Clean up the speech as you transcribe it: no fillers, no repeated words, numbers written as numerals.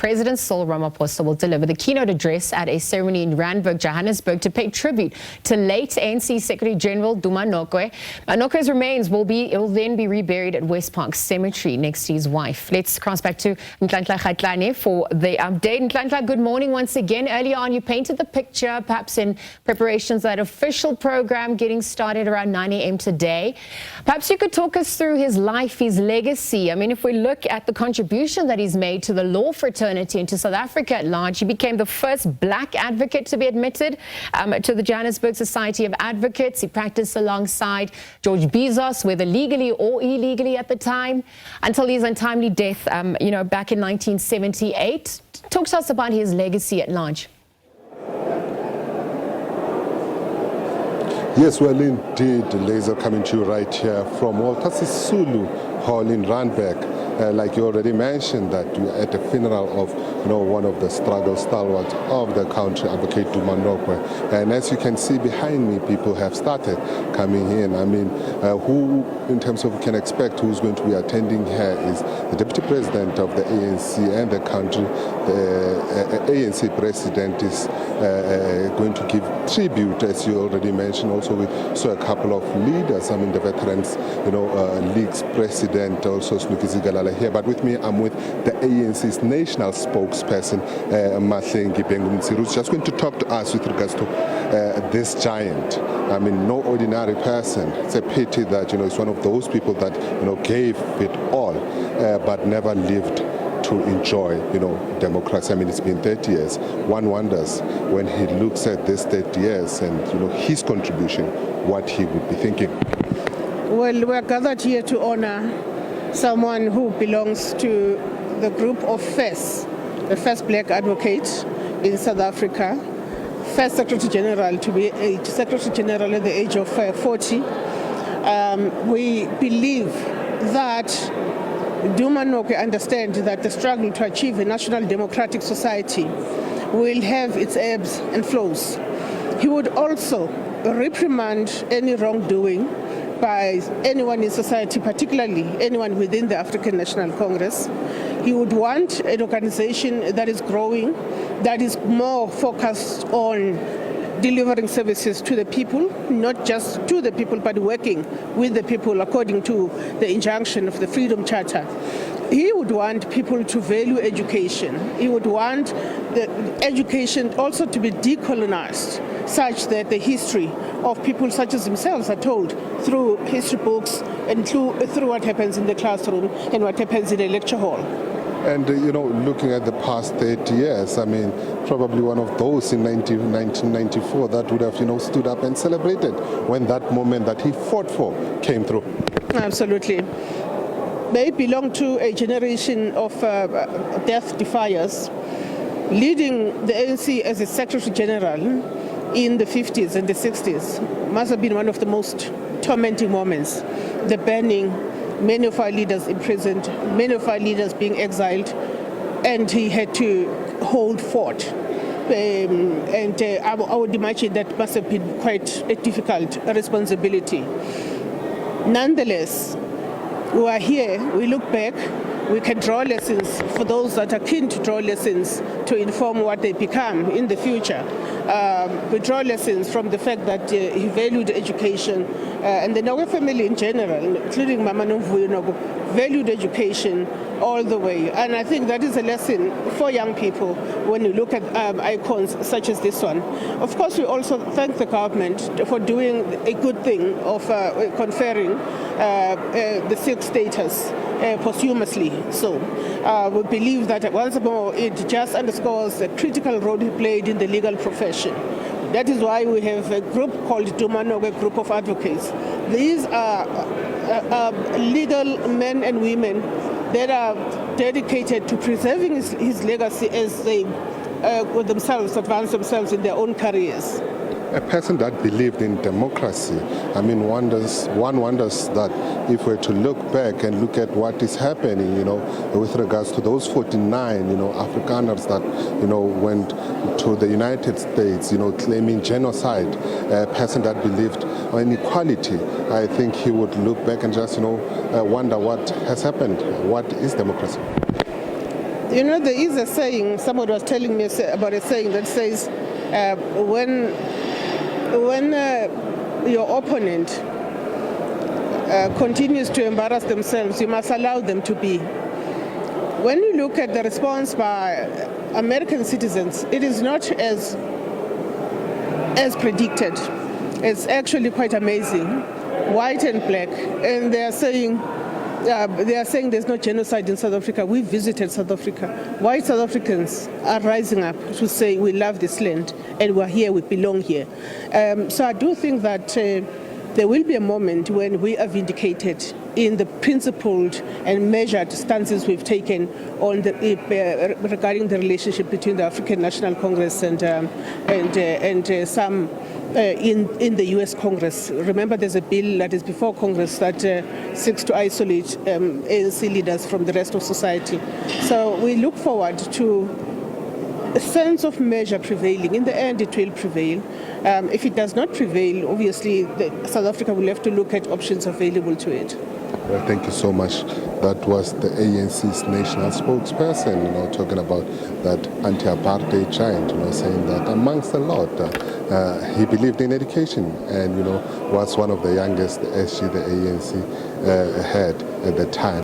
President Cyril Ramaphosa will deliver the keynote address at a ceremony in Randburg, Johannesburg, to pay tribute to late ANC Secretary-General Duma Nokwe. Nokwe's remains will then be reburied at Westpark Cemetery next to his wife. Let's cross back to Ntlantla Kgatlhane for the update. Ntlantla, good morning once again. Earlier on, you painted the picture, perhaps in preparations for that official program getting started around 9 a.m. today. Perhaps you could talk us through his life, his legacy. I mean, if we look at the contribution that he's made to the law fraternity and to South Africa at large, he became the first black advocate to be admitted to the Johannesburg Society of Advocates. He practiced alongside George Bizos, whether legally or illegally at the time, until his untimely death, back in 1978. Talk to us about his legacy at large. Yes, well, indeed, Laser coming to you right here from Walter Sisulu Hall in Randburg. Like you already mentioned, that we are at the funeral of one of the struggle stalwarts of the country, Advocate Duma Nokwe. And as you can see behind me, people have started coming in. I mean, who, in terms of can expect who's going to be attending here is the Deputy President of the ANC and the country. The ANC President is going to give tribute, as you already mentioned. Also, we saw a couple of leaders. I mean, the Veterans, League's President, also Snukizigala here, but with me I'm with the ANC's national spokesperson, Mahlengi Bhengu-Motsiri, who's just going to talk to us with regards to this giant. I mean, no ordinary person. It's a pity that it's one of those people that gave it all, but never lived to enjoy democracy. I mean, it's been 30 years. One wonders when he looks at this 30 years and his contribution, what he would be thinking. Well, we're gathered here to honor someone who belongs to the group of FES, the first black advocate in South Africa, first Secretary-General to be a Secretary-General at the age of 40. We believe that Duma Nokwe understands that the struggle to achieve a national democratic society will have its ebbs and flows. He would also reprimand any wrongdoing by anyone in society, particularly anyone within the African National Congress. He would want an organization that is growing, that is more focused on delivering services to the people, not just to the people, but working with the people according to the injunction of the Freedom Charter. He would want people to value education. He would want the education also to be decolonized, such that the history of people such as themselves are told through history books and through what happens in the classroom and what happens in a lecture hall. And, looking at the past 30 years, I mean, probably one of those in 1994 that would have, stood up and celebrated when that moment that he fought for came through. Absolutely. They belong to a generation of death defiers, leading the ANC as a Secretary-General in the 50s and the 60s must have been one of the most tormenting moments. The burning, many of our leaders imprisoned, many of our leaders being exiled, and he had to hold fort. I would imagine that must have been quite a difficult responsibility. Nonetheless, we are here, we look back, we can draw lessons for those that are keen to draw lessons to inform what they become in the future. We draw lessons from the fact that he valued education, and the Nokwe family in general, including Mama Nomvuyo Nokwe, valued education all the way. And I think that is a lesson for young people when you look at icons such as this one. Of course, we also thank the government for doing a good thing of conferring the Sikh status posthumously. So we believe that once more it just underscores the critical role he played in the legal profession. That is why we have a group called Duma Nokwe Group of Advocates. These are legal men and women that are dedicated to preserving his legacy as they advance themselves in their own careers. A person that believed in democracy, I mean, one wonders that if we're to look back and look at what is happening, with regards to those 49, Afrikaners that, went to the United States, claiming genocide, a person that believed in equality, I think he would look back and just, wonder what has happened. What is democracy? You know, there is a saying, somebody was telling me about a saying that says, when your opponent continues to embarrass themselves, you must allow them to be. When you look at the response by American citizens, it is not as predicted. It's actually quite amazing, white and black, and they are saying there's no genocide in South Africa. We visited South Africa. White South Africans are rising up to say we love this land and we're here, we belong here. So I do think that there will be a moment when we are vindicated in the principled and measured stances we've taken on regarding the relationship between the African National Congress and some in the U.S. Congress. Remember, there's a bill that is before Congress that seeks to isolate ANC leaders from the rest of society. So we look forward to a sense of measure prevailing. In the end, it will prevail. If it does not prevail, obviously, South Africa will have to look at options available to it. Well, thank you so much. That was the ANC's national spokesperson, talking about that anti-apartheid chant, saying that amongst a lot, he believed in education and, was one of the youngest SG the ANC had at the time.